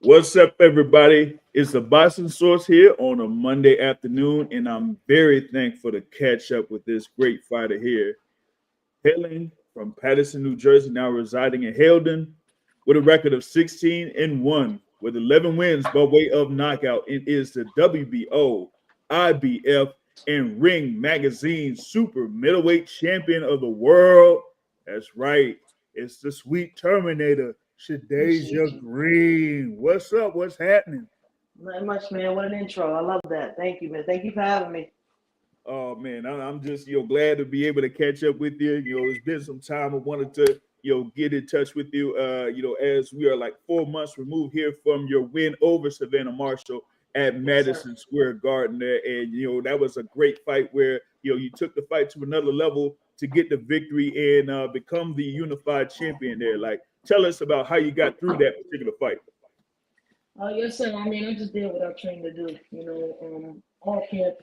What's up, everybody? It's the Boston Source here on a Monday afternoon, and I'm very thankful to catch up with this great fighter here. Hailing from Paterson, New Jersey, now residing in Haledon, with a record of 16 and 1, with 11 wins by way of knockout. It is the WBO, IBF, and Ring Magazine Super Middleweight Champion of the World. That's right. It's the sweet Terminator, Appreciate Shadasia you. Green. What's up? What's happening? Not much, man. What an intro. I love that. Thank you, man. Thank you for having me. Oh man, I'm just glad to be able to catch up with you. It's been some time. I wanted to get in touch with you. As we are like 4 months removed here from your win over Savannah Marshall at Yes, sir. Madison Square Garden there, and that was a great fight where you took the fight to another level to get the victory and become the unified champion there. Like, tell us about how you got through that particular fight. Yes, sir. I mean, I just did what I trained to do. All camp,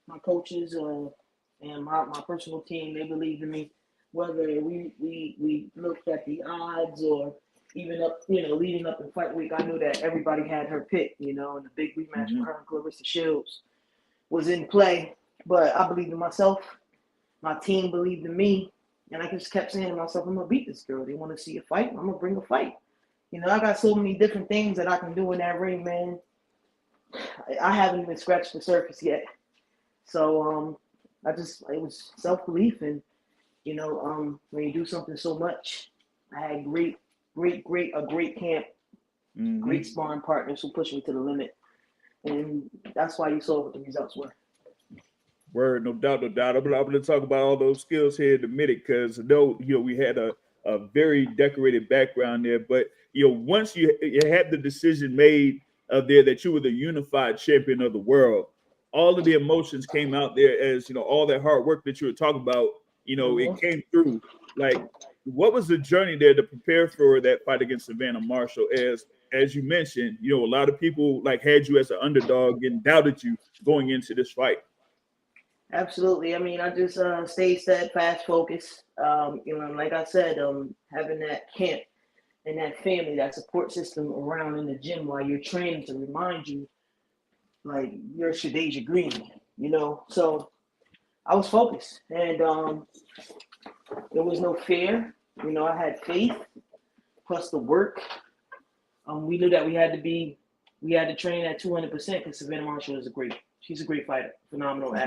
my coaches, and my personal team, they believed in me. Whether we looked at the odds or even up, leading up in fight week, I knew that everybody had her pick, and the big rematch with Hmm. her and Clarissa Shields was in play. But I believed in myself. My team believed in me. And I just kept saying to myself, I'm going to beat this girl. They want to see a fight. I'm going to bring a fight. I got so many different things that I can do in that ring, man. I haven't even scratched the surface yet. So it was self belief, and when you do something so much, I had a great camp, Hmm. great sparring partners who pushed me to the limit, and that's why you saw what the results were. Word, no doubt, no doubt. I'm going to talk about all those skills here in a minute because I know we had a very decorated background there, but once you had the decision made there that you were the unified champion of the world, all of the emotions came out there as all that hard work that you were talking about. It Hmm. came through. Like, what was the journey there to prepare for that fight against Savannah Marshall? As you mentioned, a lot of people like had you as an underdog and doubted you going into this fight. Absolutely. I mean, I just stayed steadfast, focused. And like I said, having that camp and that family, that support system around in the gym while you're training to remind you, like, you're Shadasia Green. So I was focused, and there was no fear. I had faith plus the work. We knew that we had to train at 200% because Savannah Marshall is she's a great fighter, phenomenal Mhm.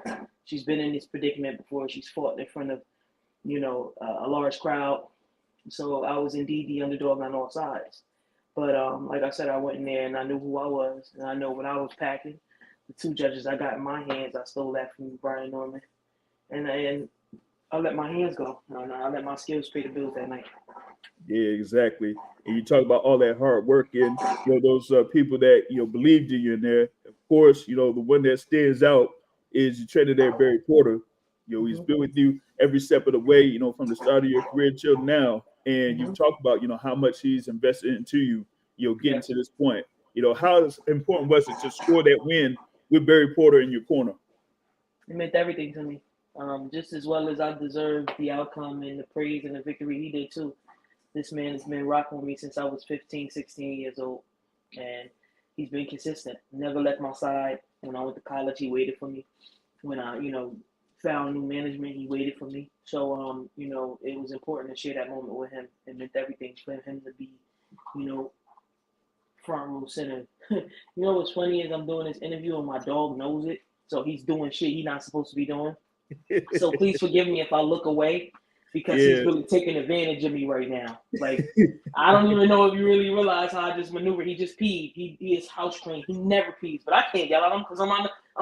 athlete. She's been in this predicament before. She's fought in front of, a large crowd. So I was indeed the underdog on all sides. But like I said, I went in there and I knew who I was, and I know what I was packing. The two judges I got in my hands, I stole that from Brian Norman, and I let my hands go. I let my skills pay the bills that night. Yeah, exactly. And you talk about all that hard work and those people that believed in you in there. Of course, the one that stands out is you trainer there, Barry Porter. He's Hmm. been with you every step of the way. From the start of your career till now. And you Hmm. talk about how much he's invested into you. Getting to Yes, this point. How important was it to score that win with Barry Porter in your corner? it meant everything to me. Just as well as I deserved the outcome and the praise and the victory, he did too. This man has been rocking with me since I was 15, 16 years old. And he's been consistent. Never left my side. When I went to college, he waited for me. When I, found new management, he waited for me. So, it was important to share that moment with him. It meant everything for him to be, you know, front row center. What's funny is I'm doing this interview and my dog knows it. So he's doing shit he's not supposed to be doing. So please forgive me if I look away because he's Yeah. really taking advantage of me right now. Like, I don't even know if you really realize how I just maneuver. He just peed. He is house trained. He never pees, but I can't yell at him because Yeah,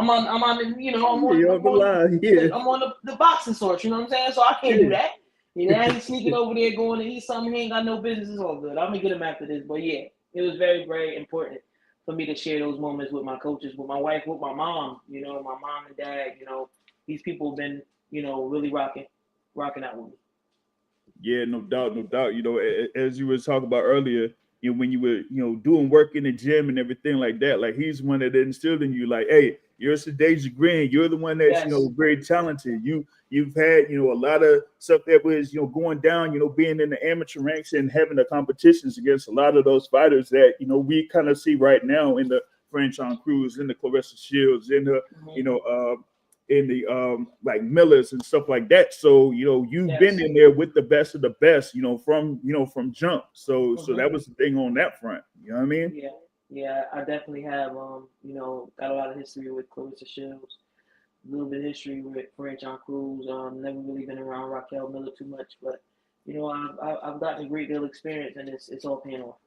on the line. Yeah. I'm on the boxing source. You know what I'm saying? So I can't do Yeah. that. He's sneaking over there going to eat something he ain't got no business. It's all good. I'm gonna get him after this. But yeah, it was very, very important for me to share those moments with my coaches, with my wife, with my mom. My mom and dad. These people have been, really rocking out with me. Yeah, no doubt, no doubt. As you were talking about earlier, when you were, doing work in the gym and everything like that, like he's one that instilled in you, like, hey, You're Shadasia Green. You're the one that's Yes. very talented. You've had a lot of stuff that was going down. Being in the amateur ranks and having the competitions against a lot of those fighters that we kind of see right now in the Franchon Cruz, in the Clarissa Shields, in the Hmm. you know in the like Millers and stuff like that. So you've been Yes. in there with the best of the best. From jump. So Hmm. that was the thing on that front. You know what I mean? Yeah. Yeah. I definitely have. Got a lot of history with Clarissa Shields. A little bit of history with French on Cruz. Never really been around Raquel Miller too much, but I've gotten a great deal of experience, and it's all paying off.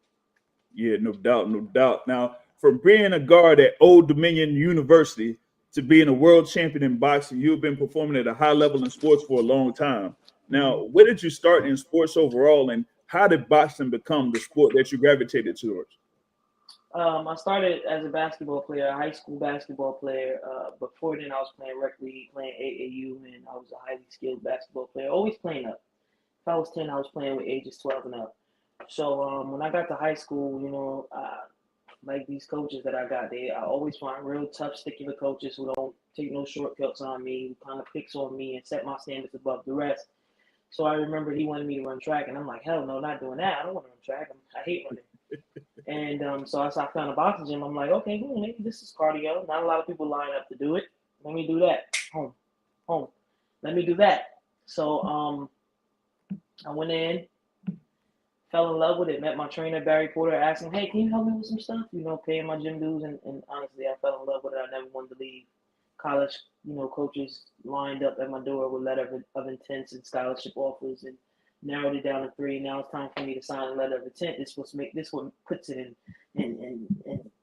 Yeah, no doubt, no doubt. Now, from being a guard at Old Dominion University to being a world champion in boxing, you've been performing at a high level in sports for a long time. Now, Hmm. where did you start in sports overall, and how did boxing become the sport that you gravitated towards? I started as a basketball player, a high school basketball player. Before then, I was playing rec league, playing AAU, and I was a highly skilled basketball player. Always playing up. If I was 10, I was playing with ages 12 and up. So when I got to high school, like these coaches that I got, I always find real tough, sticky coaches who don't take no shortcuts on me, who kind of picks on me and set my standards above the rest. So I remember he wanted me to run track, and I'm like, hell no, not doing that. I don't want to run track. I hate running. And so I found a boxing gym. I'm like, okay, maybe this is cardio. Not a lot of people line up to do it. Let me do that. Home, home. Let me do that. So I went in, fell in love with it. Met my trainer Barry Porter. Asked him, hey, can you help me with some stuff? Paying my gym dues. And honestly, I fell in love with it. I never wanted to leave. College, coaches lined up at my door with letter of intents and scholarship offers, and narrowed it down to three. Now it's time for me to sign a letter of intent. This what puts it in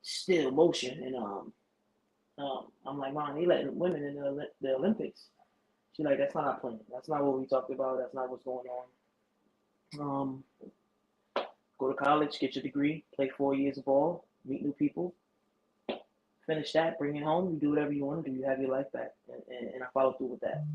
still motion. And I'm like, Mom, he letting women in the Olympics. She's like, that's not our plan. That's not what we talked about. That's not what's going on. Go to college, get your degree, play 4 years of ball, meet new people, finish that, bring it home. You do whatever you want to do. You have your life back, and I follow through with that.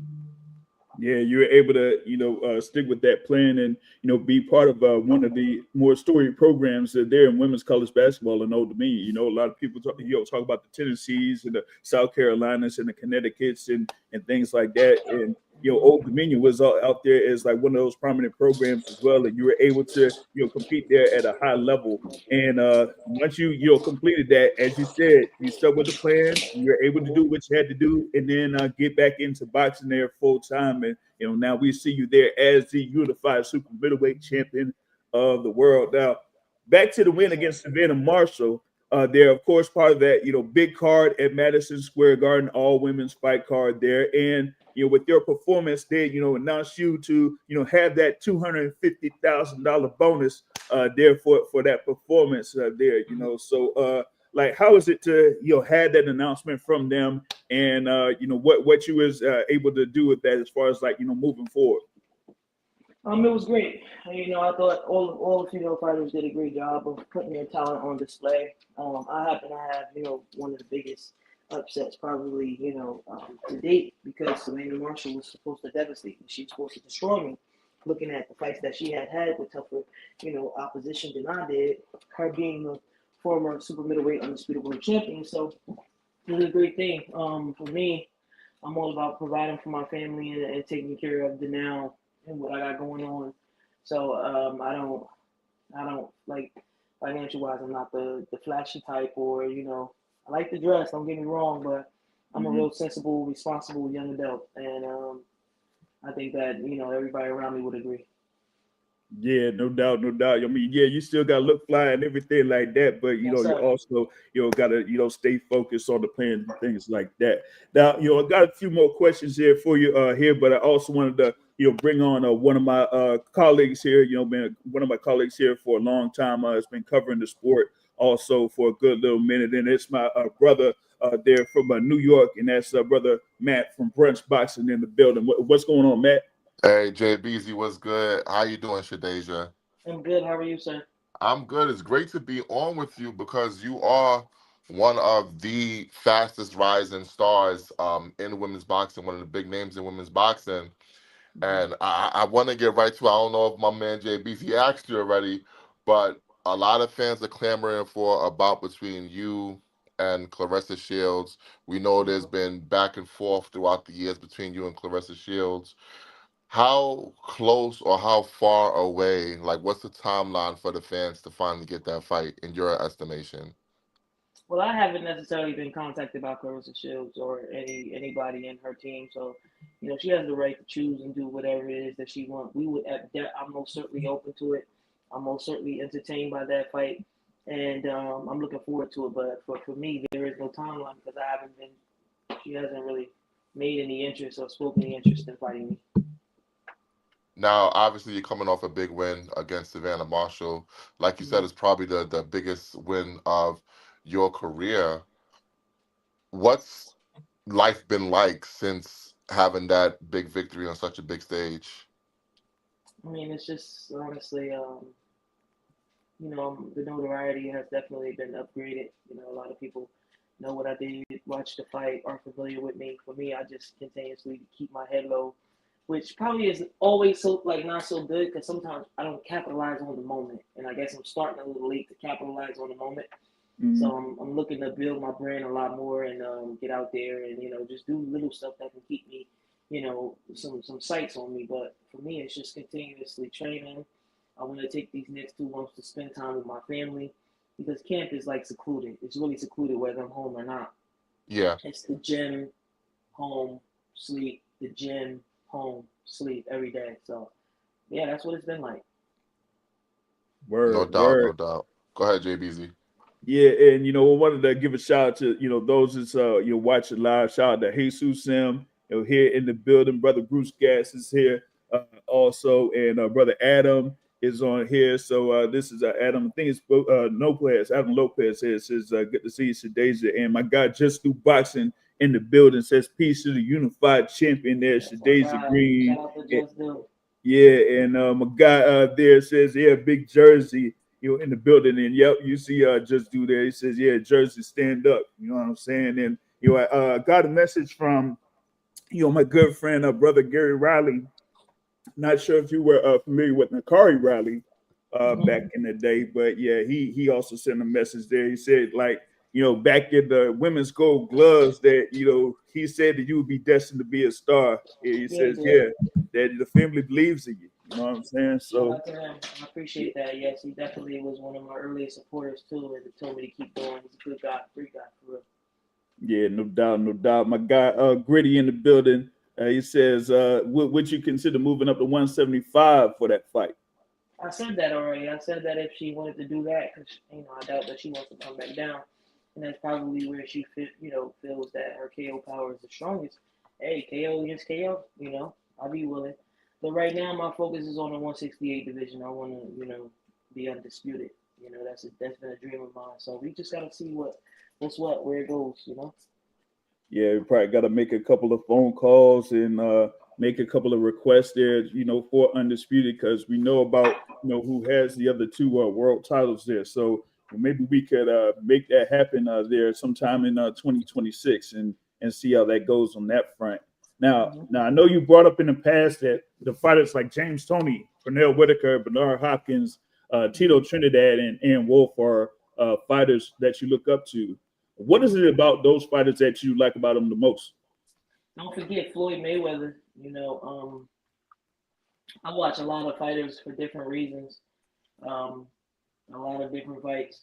Yeah, you were able to, stick with that plan and, be part of one of the more storied programs there in women's college basketball in Old Dominion. A lot of people talk about the Tennessees and the South Carolinas and the Connecticut's and things like that. And, Old Dominion was out there as like one of those prominent programs as well. And you were able to, compete there at a high level. And once you completed that, as you said, you stuck with the plan. You were able to do what you had to do, and then get back into boxing there full time. And now we see you there as the unified super middleweight champion of the world. Now, back to the win Yes, sir. against Savannah Marshall. They're of course part of that big card at Madison Square Garden, all women's fight card there, and with your performance, they announced you to have that $250,000 bonus there for that performance there. So like how is it to had that announcement from them, and what you was able to do with that as far as like moving forward? It was great. I thought all the female fighters did a great job of putting their talent on display. I happen to have one of the biggest upsets probably to date, because Savannah Marshall was supposed to devastate me. She was supposed to destroy me. Looking at the fights that she had with tougher opposition than I did, her being a former super middleweight undisputed world champion. So it was a great thing. For me, I'm all about providing for my family and taking care of the now and what I got going on. So I don't like financial wise. I'm not the flashy type, or I like the dress. Don't get me wrong, but I'm a Mm-hmm. real sensible, responsible young adult, and I think that everybody around me would agree. Yeah, no doubt, no doubt. I mean, yeah, you still got to look fly and everything like that, but Yes, you sir. also got to stay focused on the plans and things like that. Now, I got a few more questions here for you here, but I also wanted to bring on one of my colleagues here. Been one of my colleagues here for a long time. Has been covering the sport also for a good little minute, and it's my brother there from New York, and that's brother Matt from Brunch Boxing in the building. What's going on, Matt? Hey, JBZ, what's good? How you doing, Shadeja? I'm good. How are you, sir? I'm good. It's great to be on with you because you are one of the fastest rising stars in women's boxing, one of the big names in women's boxing. Hmm. And I want to get right to it. I don't know if my man JBZ asked you already, but a lot of fans are clamoring for a bout between you and Clarissa Shields. We know there's been back and forth throughout the years between you and Clarissa Shields. How close or how far away, like what's the timeline for the fans to finally get that fight in your estimation? Well, I haven't necessarily been contacted by Clarissa Shields or anybody in her team, so she has the right to choose and do whatever it is that she wants. I'm most certainly open to it. I'm most certainly entertained by that fight, and I'm looking forward to it. But for me, there is no timeline because I haven't been. She hasn't really made any interest or spoken any interest in fighting me. Now, obviously, you're coming off a big win against Savannah Marshall. Like you said, Mhm. it's probably the biggest win of your career. What's life been like since having that big victory on such a big stage? I mean, it's just honestly, the notoriety has definitely been upgraded. A lot of people know what I did, watch the fight, are familiar with me. For me, I just continuously keep my head low, which probably is always so like not so good because sometimes I don't capitalize on the moment, and I guess I'm starting a little late to capitalize on the moment. Mhm. So I'm looking to build my brand a lot more and get out there and just do little stuff that can keep me, some sights on me. But for me, it's just continuously training. I want to take these next 2 months to spend time with my family because camp is like secluded. It's really secluded whether I'm home or not. Yeah, It's the gym, home, sleep, the gym, home, sleep every day. So yeah, that's what it's been like. no Word, doubt, word. no doubt. Go ahead, JBZ. Yeah, and I wanted to give a shout out to those that's watching live. Shout out to Jesus Sim, here in the building. Brother Bruce Gas is here also, and brother Adam is on here. So this is Adam. I think it's Lopez. Adam Lopez here says good to see you, Shadasia, and my guy Just Do Boxing in the building says peace to the unified champion there, That's my Shadasia guy. Green. Shout out to Just Do. Yeah, and my guy there says, yeah, big Jersey, in the building. And yep, you see Just Do there. He says, yeah, Jersey, stand up. You know what I'm saying? And I got a message from my good friend, brother Gary Riley. Not sure if you were familiar with Nakari Riley back Mm-hmm. in the day, but yeah, he also sent a message there. He said, like, back in the women's gold gloves, that he said that you would be destined to be a star. He Yeah, he says, did. yeah, that the family believes in you. You know what I'm saying? Shout So out to him. I yeah, appreciate that. Yes, he definitely was one of my earliest supporters too, and he told me to keep going. He's a good guy, great guy for real. yeah, no doubt, no doubt. My guy Gritty in the building. He says, would you consider moving up to 175 for that fight? I said that already. I said that if she wanted to do that, because I doubt that she wants to come back down, and that's probably where she feels that her KO power is the strongest. Hey, KO against KO, I'll be willing. But right now, my focus is on the 168 division. I want to be undisputed. That's been a dream of mine. So we just gotta see what's what, where it goes. Yeah, we probably got to make a couple of phone calls and make a couple of requests there, for undisputed, because we know about who has the other two world titles there. So maybe we could make that happen there sometime in 2026 and see how that goes on that front. Now I know you brought up in the past that the fighters like James Toney, Pernell Whitaker, Bernard Hopkins, Tito Hmm. Trinidad, and Wolf are fighters that you look up to. What is it about those fighters that you like about them the most? Don't forget Floyd Mayweather. I watch a lot of fighters for different reasons. Um, a lot of different fights.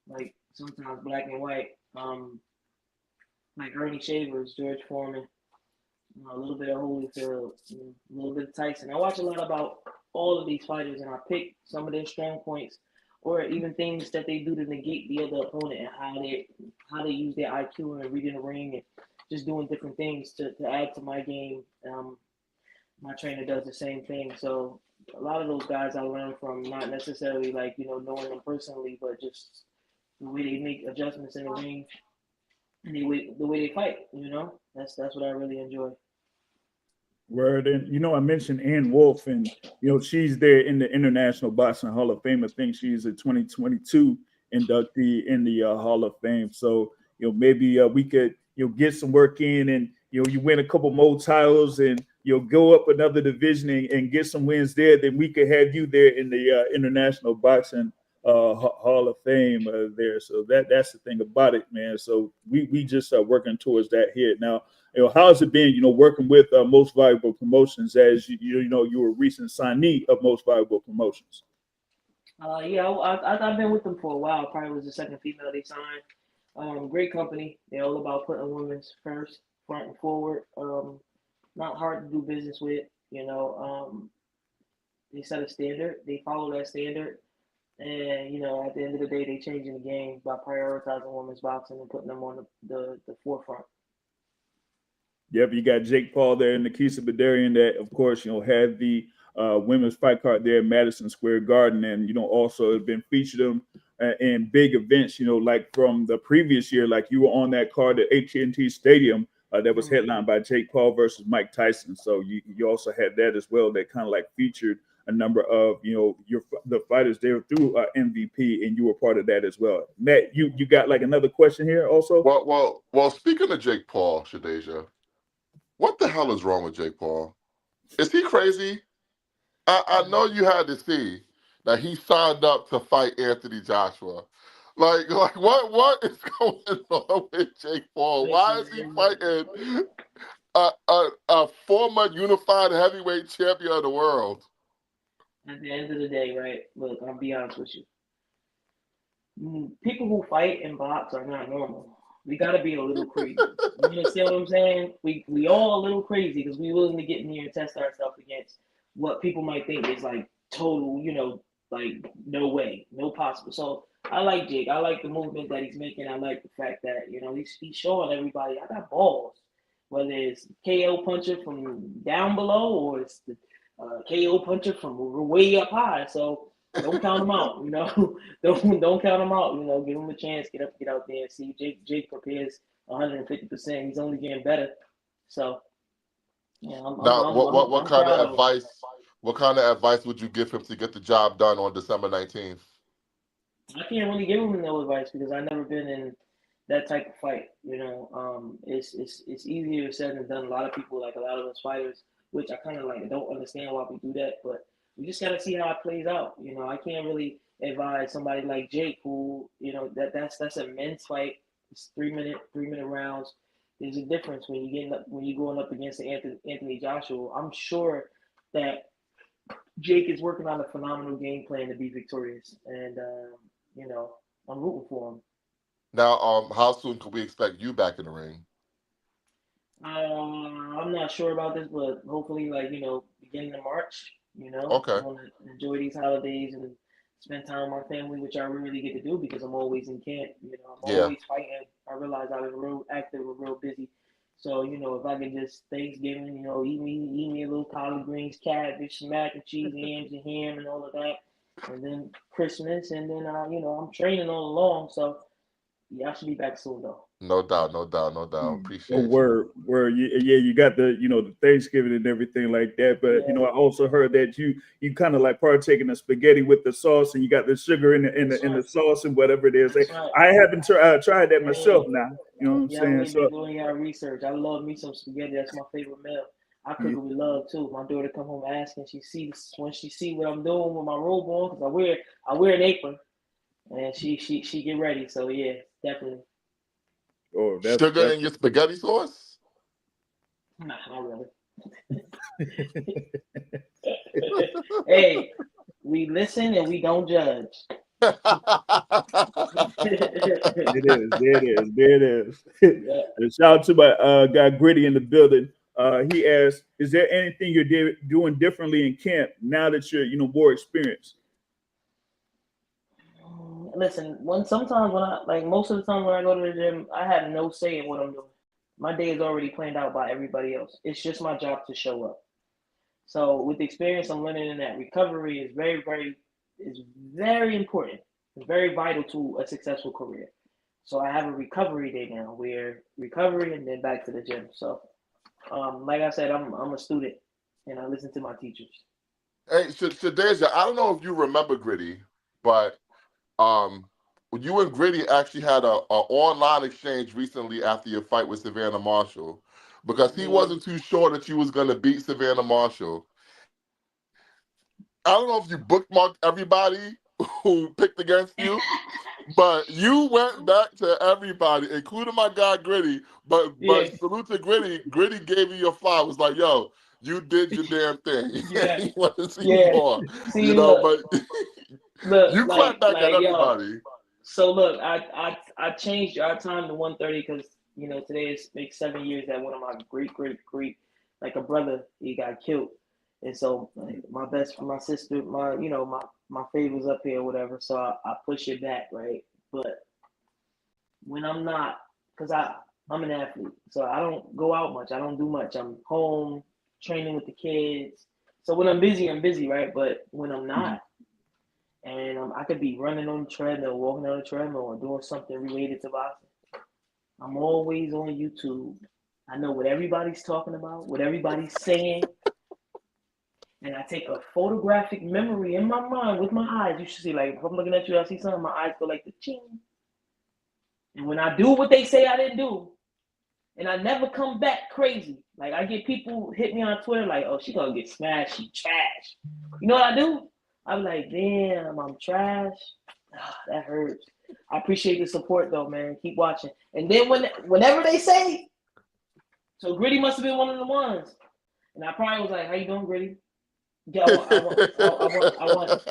Like sometimes black and white. Like Ernie Shavers, George Foreman, a little bit of Holyfield, a little bit of Tyson. I watch a lot about all of these fighters, and I pick some of their strong points, or even things that they do to negate the other opponent, and how they use their IQ and reading the ring, and just doing different things to add to my game. My trainer does the same thing, so a lot of those guys I learn from, not necessarily like knowing them personally, but just the way they make adjustments in the ring and the way they fight. That's what I really enjoy. Word, and I mentioned Ann Wolf, and she's there in the International Boxing Hall of Fame. I think she's a 2022 inductee in the Hall of Fame. So maybe we could get some work in, and you win a couple more titles, and you'll go up another division and get some wins there. Then we could have you there in the International Boxing Hall of Fame there. So that's the thing about it, man. So we just working towards that here now. How has it been? Working with Most Valuable Promotions as you were a recent signee of Most Valuable Promotions. Yeah, I've been with them for a while. Probably was the second female they signed. Great company. They're all about putting women's first, front and forward. Not hard to do business with. They set a standard. They follow that standard. And at the end of the day, they changing the game by prioritizing women's boxing and putting them on the forefront. Yep, you got Jake Paul there and Nikisa Badarian that, of course, had the women's fight card there at Madison Square Garden, and also have been featured them in big events. Like from the previous year, like you were on that card at AT&T Stadium that was headlined by Jake Paul versus Mike Tyson. So you also had that as well. That kind of like featured a number of the fighters there through MVP, and you were part of that as well. Matt, you got like another question here also? Well. Speaking of Jake Paul, Shadasia, what the hell is wrong with Jake Paul? Is he crazy? I know you had to see that he signed up to fight Anthony Joshua. Like what is going on with Jake Paul? Why is he fighting a former unified heavyweight champion of the world? At the end of the day, right? Look, I'll be honest with you. People who fight and box are not normal. We gotta be a little crazy. You understand what I'm saying? We all a little crazy because we willing to get in here and test ourselves against what people might think is like total, like no way, no possible. So I like Jake. I like the movement that he's making. I like the fact that he's showing everybody I got balls. Whether it's KO puncher from down below or it's the KO puncher from way up high. So don't count him out. Don't count him out. Give him a chance. Get out there and see. Jake prepares 150%. He's only getting better. So yeah, Now, what I'm kind proud of of him. advice? What kind of advice would you give him to get the job done on December 19th? I can't really give him no advice because I've never been in that type of fight. It's easier said than done. A lot of people, like a lot of us fighters, which I kind of like don't understand why we do that, but we just gotta see how it plays out. I can't really advise somebody like Jake, who that's a men's fight. It's 3 minute rounds. There's a difference when you're going up against Anthony Joshua. I'm sure that Jake is working on a phenomenal game plan to be victorious, and I'm rooting for him. Now, how soon can we expect you back in the ring? I'm not sure about this, but hopefully, like beginning of March. I Okay. want to enjoy these holidays and spend time with my family, which I rarely get to do because I'm always in camp. I'm Yeah. always fighting. I realize I was real active and real busy. So if I could just Thanksgiving, eat me a little collard greens, cabbage, some mac and cheese, yams and ham, and all of that, and then Christmas, and then I'm training all along. So yeah, I should be back soon though. No doubt, no doubt, no doubt. Oh, Appreciate you. word. Yeah, you got the Thanksgiving and everything like that. But Yeah, I also heard that you kind of like partaking the spaghetti with the sauce, and you got the sugar that's in right. the sauce and whatever it is. Like, That's right. I haven't tried that myself Hey, now. You know what I'm y'all saying? need to be So doing your research. I love me some spaghetti. That's my favorite meal. I cook yeah, it with love too. My daughter come home asking. She sees when she see what I'm doing with my robe on because I wear an apron and she get ready. So yeah, definitely. oh, Sugar that's in your spaghetti sauce? Nah, not really. Hey, we listen and we don't judge. it is. There it is. There it is. Yeah. And shout out to my guy Gritty in the building. He asked, "Is there anything you're doing differently in camp now that you're more experienced?" Listen, sometimes when I like most of the time when I go to the gym, I have no say in what I'm doing. My day is already planned out by everybody else. It's just my job to show up. So with the experience I'm learning in that recovery is very important. It's very vital to a successful career. So I have a recovery day now where recovery and then back to the gym. So like I said, I'm a student and I listen to my teachers. Hey, Shadeja, I don't know if you remember Gritty, but um, you and Gritty actually had a online exchange recently after your fight with Savannah Marshall, because he Yeah. wasn't too sure that you was gonna beat Savannah Marshall. I don't know if you bookmarked everybody who picked against you. But you went back to everybody, including my guy Gritty. But Yeah. salute to Gritty. Gritty gave you your flowers. Was like, yo, you did your damn thing. Yeah. He wanted to see Yeah. more. See, You know, look, but you like, clapped back at yo. everybody. So look, I changed our time to 1:30 because today is like 7 years that one of my great like a brother, he got killed, and so like, my sister, my favors up here or whatever. So I push it back, right? But when I'm not, because I'm an athlete, so I don't go out much. I don't do much. I'm home training with the kids. So when I'm busy, right? But when I'm not, and I could be running on the treadmill, walking on the treadmill, or doing something related to boxing, I'm always on YouTube. I know what everybody's talking about, what everybody's saying, and I take a photographic memory in my mind with my eyes. You should see, like, if I'm looking at you, I see something, my eyes go like the ching. And when I do what they say I didn't do, and I never come back crazy. Like, I get people hit me on Twitter like, oh, she gonna get smashed, she trash. You know what I do? I'm like, damn, I'm trash. That hurts. I appreciate the support though, man. Keep watching. And then whenever they say, so Gritty must have been one of the ones. And I probably was like, how you doing, Gritty? Yeah, I want.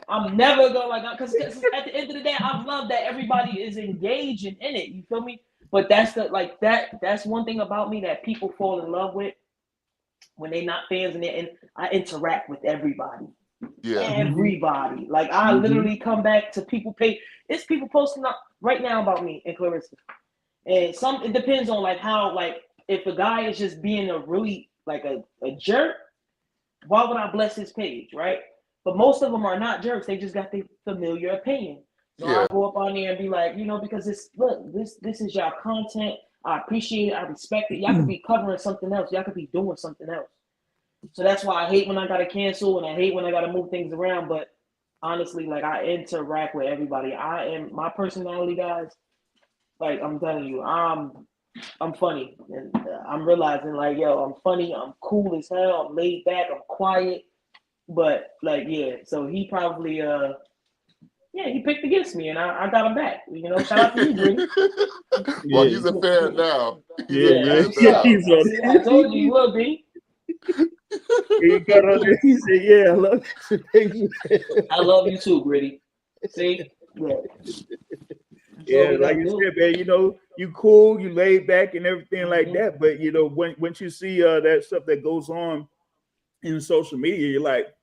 I'm never gonna like, because at the end of the day, I love that everybody is engaging in it. You feel me? But that's one thing about me that people fall in love with when they're not fans, and I interact with everybody. Yeah. Everybody. Like, I literally come back to people it's people posting up right now about me and Clarissa. And it depends on like how, like, if a guy is just being a really like a jerk, why would I bless his page, right? But most of them are not jerks. They just got their familiar opinion. So I go up on there and be like, because this is y'all content. I appreciate it. I respect it. Y'all could be covering something else. Y'all could be doing something else. So that's why I hate when I got to cancel, and I hate when I got to move things around. But honestly, like, I interact with everybody. I am my personality, guys. Like, I'm telling you, I'm funny, and I'm realizing, like, yo, I'm funny. I'm cool as hell. I'm laid back. I'm quiet. But like, yeah. So he probably he picked against me, and I got him back. Shout out to you, Gritty. Well, he's a fan now. I told you will be. He got on there. He said, "Yeah, I love you." I love you too, Gritty. See, yeah, like you said, man. You cool, you laid back, and everything like that. But once you see that stuff that goes on in social media, you're like,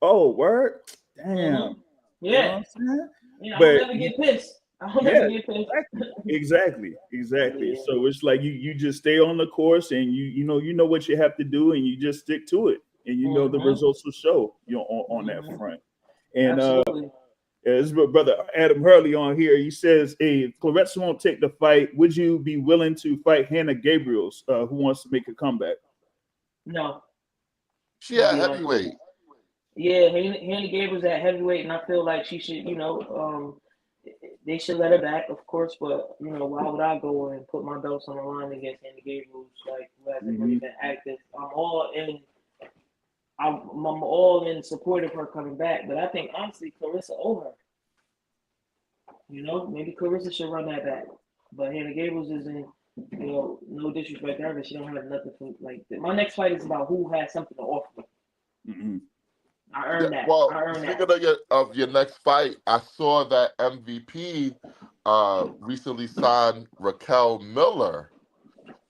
"Oh, word, damn." Yeah. But I'll never get pissed. I'll never get pissed. Exactly. Yeah. So it's like you just stay on the course, and you know what you have to do, and you just stick to it, and the results will show on that front. And absolutely. this brother Adam Hurley on here. He says, if Clarissa won't take the fight, would you be willing to fight Hannah Gabriels, who wants to make a comeback? No. She at heavyweight. Yeah, Hannah Gabriel's at heavyweight, and I feel like she should, they should let her back, of course. But why would I go and put my belts on the line against Hannah Gabriel, like, who hasn't really been active? I'm all in support of her coming back, but I think honestly Clarissa over her. Maybe Clarissa should run that back, but Hannah Gabriel's isn't. No disrespect to her, but she don't have nothing to, like. My next fight is about who has something to offer. I earned that. Well, I earned speaking that. of your next fight, I saw that MVP recently signed Raquel Miller.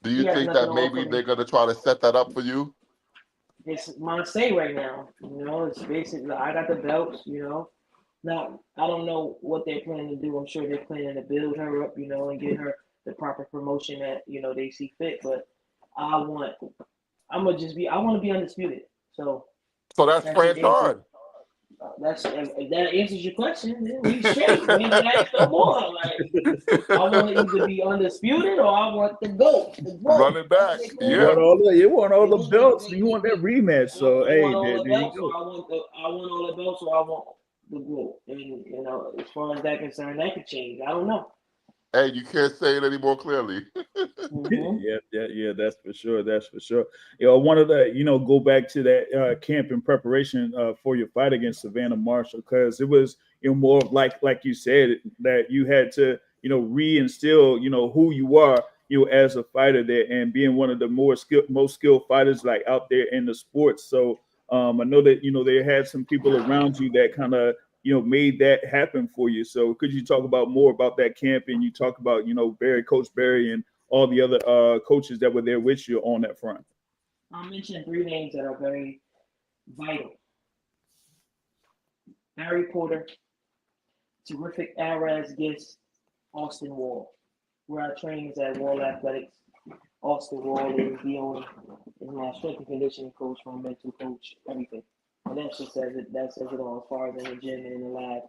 Do you think that maybe they're going to try to set that up for you? It's my say right now. It's basically, I got the belts. Now I don't know what they're planning to do. I'm sure they're planning to build her up, and get her the proper promotion that they see fit. But I want to be undisputed. So that's Fran Tarn. If that answers your question, then we straight. We ain't gonna ask no more. Like, I want to either be undisputed or I want to go. Run it back. You want all the belts. You want that rematch. So there you go. I want all the belts, or I want the gold. And as far as that concerned, that could change. I don't know. Hey, you can't say it any more clearly. Mm-hmm. Yeah, that's for sure. That's for sure. I wanted to, go back to that camp in preparation for your fight against Savannah Marshall, because it was, more of like you said, that you had to, reinstill, who you are, as a fighter there, and being one of the most skilled fighters like out there in the sports. So I know that, they had some people around you that kind of, made that happen for you. So could you talk about more about that camp, and you talk about, Coach Barry, and all the other coaches that were there with you on that front? I'll mention three names that are very vital. Barry Porter, terrific Araz gifts, Austin Wall. Where I train is at Wall Athletics. Austin Wall is the owner, is my strength and conditioning coach, my mental coach, everything. And that just says it. That says it all as far as in the gym and in the lab.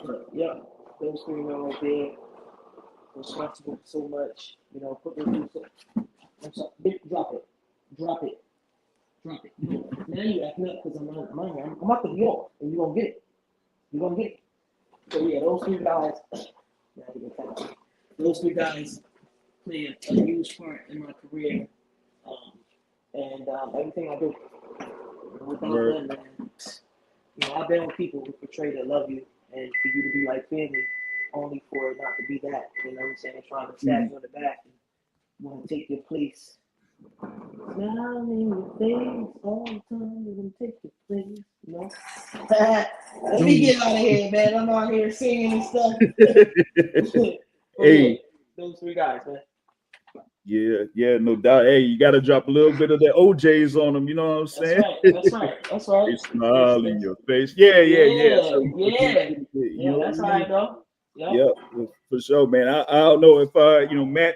But yeah, those three men right there, responsible for so much. Put me through so. I'm sorry, drop it, drop it, drop it. Now you acting up because I'm here. I'm about to be off, and you're gonna get it. You're gonna get it. So yeah, those three guys. Those three guys played a huge part in my career, and everything I do. Without them, man, I've been with people who portray to love you and for you to be like family, only for it not to be that. You know what I'm saying? Trying to stab you in the back and want to take your place. Smiling in your face all the time, you're gonna take your place. Let me get out of here, man. I'm out here singing and stuff. Hey, those three guys, man. Yeah, no doubt. Hey, you got to drop a little bit of the OJs on them. You know what I'm saying? That's right. They smile in your face. Yeah. So that's how I go. Yeah, for sure, man. I don't know if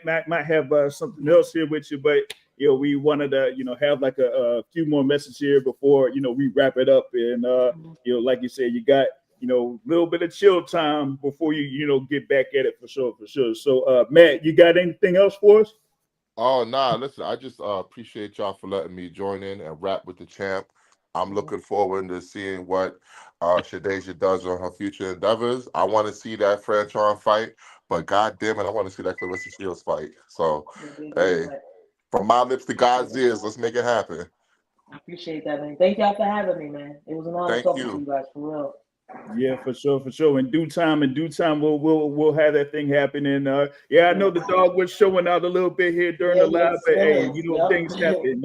Matt might have something else here with you, but we wanted to have like a few more messages here before we wrap it up, and like you said, you got a little bit of chill time before you get back at it, for sure. So Matt, you got anything else for us? Oh, nah, listen, I just appreciate y'all for letting me join in and rap with the champ. I'm looking forward to seeing what Shadasia does on her future endeavors. I want to see that franchise fight, but God damn it, I want to see that Clarissa Shields fight. So, hey, from my lips to God's ears, let's make it happen. I appreciate that, man. Thank y'all for having me, man. It was an honor talking to you guys, for real. Yeah, for sure. In due time, we'll have that thing happen. And I know the dog was showing out a little bit here during the live, but hey, things happen.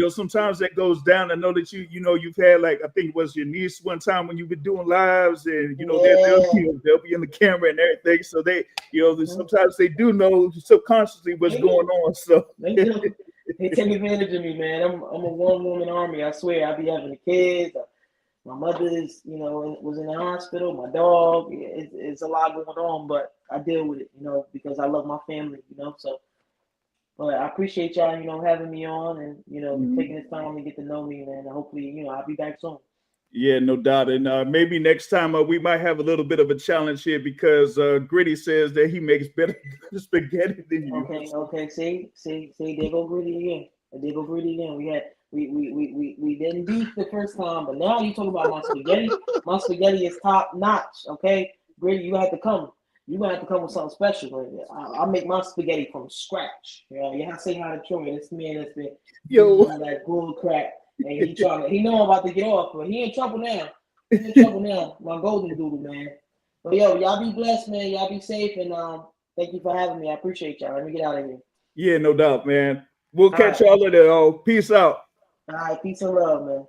Sometimes that goes down. I know that you've had, like, I think it was your niece one time when you were doing lives, and they'll be in the camera and everything. So they, sometimes they do know subconsciously what's going on. So they take advantage of me, man. I'm a one-woman army. I swear. I be having the kids. My mother is, was in the hospital. My dog, it's a lot going on, but I deal with it, because I love my family, So, but I appreciate y'all, having me on and taking this time to get to know me, man. And hopefully, I'll be back soon. Yeah, no doubt. And maybe next time we might have a little bit of a challenge here, because Gritty says that he makes better spaghetti than you. Okay. See, there go Gritty again. We didn't beat the first time, but now you talk about my spaghetti. My spaghetti is top notch. Okay, Gritty, you have to come. You're gonna have to come with something special. I'll make my spaghetti from scratch. You have to say how to show it. This man has been doing that gold crack, and he know I'm about to get off, but he in trouble now. My golden doodle, man. But y'all be blessed, man. Y'all be safe, and thank you for having me. I appreciate y'all. Let me get out of here. Yeah, no doubt, man. We'll catch y'all later. Peace out. All right, peace and love, man.